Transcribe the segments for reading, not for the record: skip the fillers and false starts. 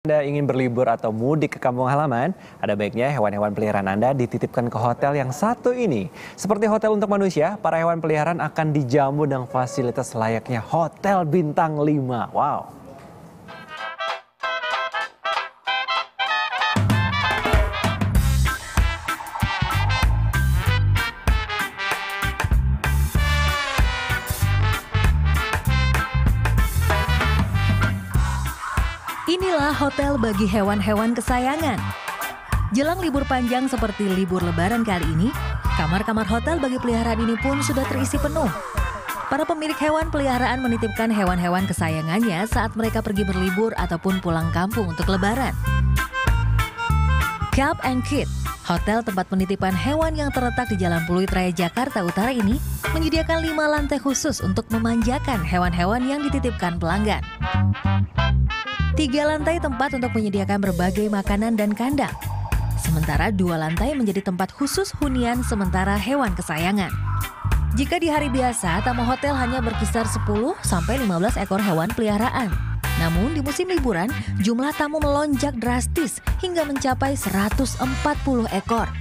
Anda ingin berlibur atau mudik ke kampung halaman, ada baiknya hewan-hewan peliharaan Anda dititipkan ke hotel yang satu ini. Seperti hotel untuk manusia, para hewan peliharaan akan dijamu dengan fasilitas layaknya hotel bintang 5. Wow. Inilah hotel bagi hewan-hewan kesayangan. Jelang libur panjang seperti libur lebaran kali ini, kamar-kamar hotel bagi peliharaan ini pun sudah terisi penuh. Para pemilik hewan peliharaan menitipkan hewan-hewan kesayangannya saat mereka pergi berlibur ataupun pulang kampung untuk lebaran. Cap and Kid, hotel tempat penitipan hewan yang terletak di Jalan Pluit Raya Jakarta Utara ini, menyediakan 5 lantai khusus untuk memanjakan hewan-hewan yang dititipkan pelanggan. 3 lantai tempat untuk menyediakan berbagai makanan dan kandang. Sementara 2 lantai menjadi tempat khusus hunian sementara hewan kesayangan. Jika di hari biasa, tamu hotel hanya berkisar 10-15 ekor hewan peliharaan. Namun di musim liburan, jumlah tamu melonjak drastis hingga mencapai 140 ekor.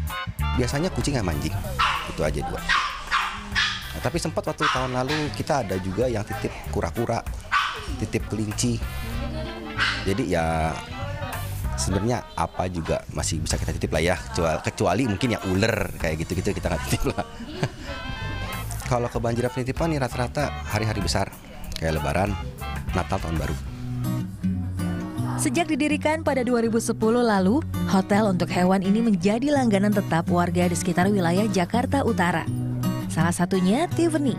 Biasanya kucing sama anjing, itu aja 2. Nah, tapi sempat waktu tahun lalu kita ada juga yang titip kura-kura, titip kelinci. Jadi ya sebenarnya apa juga masih bisa kita titip lah ya, kecuali mungkin yang ular kayak gitu-gitu kita nggak titip lah. Kalau kebanjiran penitipan nih rata-rata hari-hari besar kayak Lebaran, Natal, Tahun Baru. Sejak didirikan pada 2010 lalu, hotel untuk hewan ini menjadi langganan tetap warga di sekitar wilayah Jakarta Utara. Salah satunya Tiffany.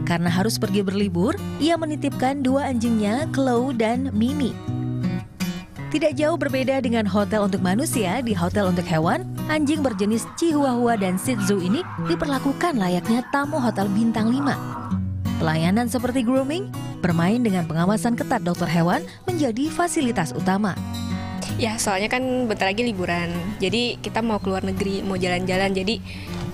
Karena harus pergi berlibur, ia menitipkan 2 anjingnya, Chloe dan Mimi. Tidak jauh berbeda dengan hotel untuk manusia, di hotel untuk hewan, anjing berjenis Chihuahua dan Shih Tzu ini diperlakukan layaknya tamu hotel bintang 5. Pelayanan seperti grooming, bermain dengan pengawasan ketat dokter hewan menjadi fasilitas utama. Ya, soalnya kan bentar lagi liburan, jadi kita mau keluar negeri, mau jalan-jalan, jadi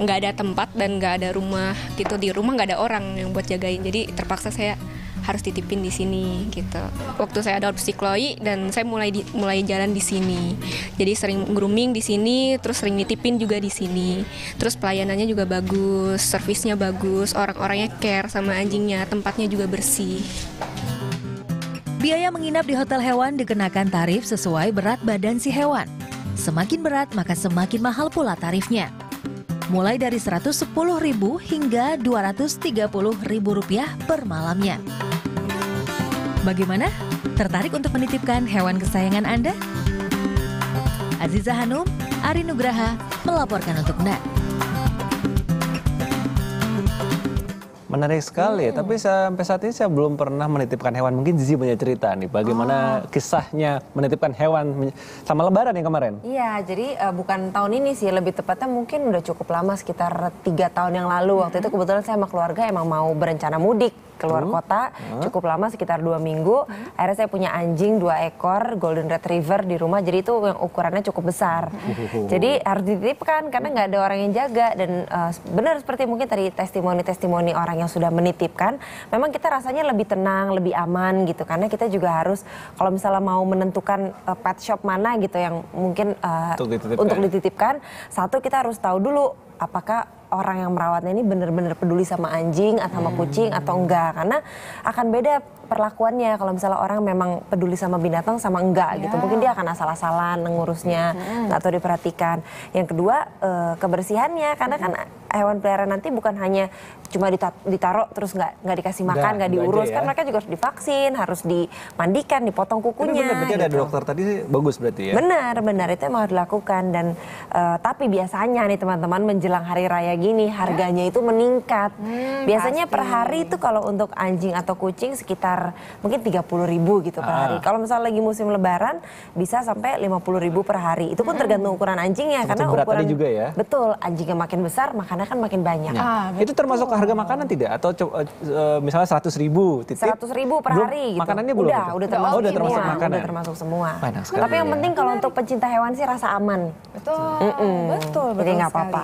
nggak ada tempat dan nggak ada rumah gitu, di rumah nggak ada orang yang buat jagain, jadi terpaksa saya harus titipin di sini gitu. Waktu saya adopsi Chloe dan saya mulai jalan di sini, jadi sering grooming di sini, terus sering nitipin juga di sini, terus pelayanannya juga bagus, servisnya bagus, orang-orangnya care sama anjingnya, tempatnya juga bersih. Biaya menginap di hotel hewan dikenakan tarif sesuai berat badan si hewan. Semakin berat maka semakin mahal pula tarifnya. Mulai dari Rp110.000 hingga Rp230.000 per malamnya. Bagaimana? Tertarik untuk menitipkan hewan kesayangan Anda? Aziza Hanum, Ari Nugraha melaporkan untuk NET. Menarik sekali, tapi sampai saat ini saya belum pernah menitipkan hewan. Mungkin Zizi punya cerita nih, bagaimana kisahnya menitipkan hewan sama Lebaran yang kemarin? Iya, jadi bukan tahun ini sih, lebih tepatnya mungkin udah cukup lama, sekitar 3 tahun yang lalu. Waktu itu kebetulan saya sama keluarga emang mau berencana mudik keluar kota, cukup lama sekitar 2 minggu. Akhirnya saya punya anjing 2 ekor Golden Retriever di rumah, jadi itu yang ukurannya cukup besar. Jadi harus dititipkan karena nggak ada orang yang jaga, dan benar seperti mungkin tadi testimoni-testimoni orang yang sudah menitipkan, memang kita rasanya lebih tenang, lebih aman gitu, karena kita juga harus kalau misalnya mau menentukan pet shop mana gitu yang mungkin untuk dititipkan, satu kita harus tahu dulu apakah orang yang merawatnya ini benar-benar peduli sama anjing atau sama kucing atau enggak, karena akan beda perlakuannya kalau misalnya orang memang peduli sama binatang sama enggak gitu. Mungkin dia akan asal-asalan ngurusnya, nggak tahu diperhatikan. Yang kedua kebersihannya, karena kan hewan peliharaan nanti bukan hanya cuma ditaruh terus nggak dikasih makan, nggak diurus, kan mereka juga harus divaksin, harus dimandikan, dipotong kukunya. Berarti ada dokter tadi bagus berarti ya? Benar Itu emang harus dilakukan. Dan tapi biasanya nih teman-teman menjelang hari raya gini harganya itu meningkat. Biasanya per hari itu kalau untuk anjing atau kucing sekitar mungkin 30.000 gitu per hari. Kalau misalnya lagi musim lebaran bisa sampai 50.000 per hari. Itu pun tergantung ukuran anjingnya, karena ukuran juga ya. Betul, anjingnya makin besar makanan kan makin banyak. Itu termasuk harga makanan tidak? Atau misalnya 100.000 titip? 100.000 per hari gitu. Makanannya belum? Udah termasuk udah termasuk semua. makanan. Udah termasuk semua. Tapi yang penting kalau untuk pencinta hewan sih rasa aman. Betul. Jadi nggak apa-apa.